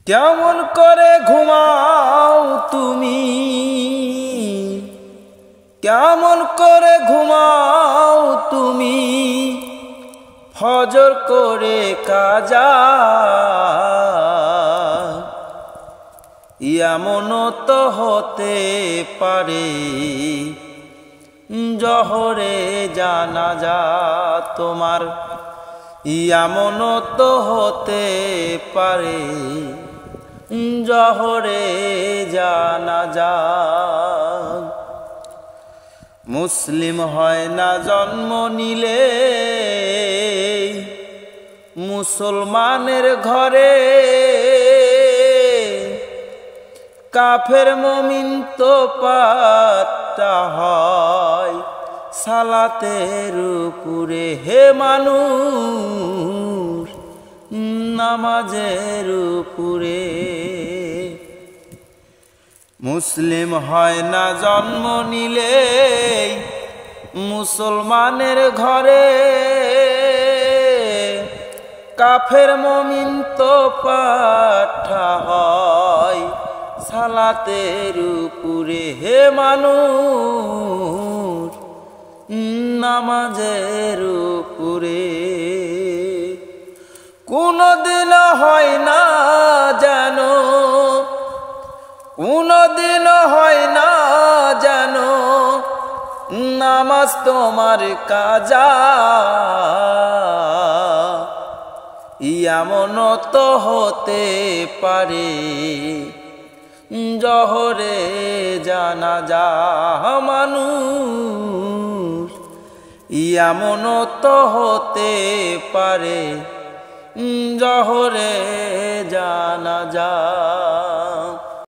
কেমন করে ঘুমাও তুমি, কেমন করে ঘুমাও তুমি, ফজর করে কাজা। এমন তো হতে পারে জহরে জানাজা তোমার, এমন তো হতে পারে জহরে জানাজা। মুসলিম হয় না জন্ম নিলে মুসলমানের ঘরে, কাফের মুমিন তো পাত্তা হয় সালাতের উপরে। হে মানুষ নামাজের উপরে। মুসলিম হয় না জন্ম নিলে মুসলমানের ঘরে, কাফের মুমিন তো পাঠা হয় সালাতের উপরে। হে মানুষ নামাজের উপরে। কোনদিন হয় না যেন, কোনদিন হয় না যেন নামাজ তোমার কাজা। এমন তো হতে পারে জহরে জানাজা। মানুষ এমন তো হতে পারে জহরে জানাজা।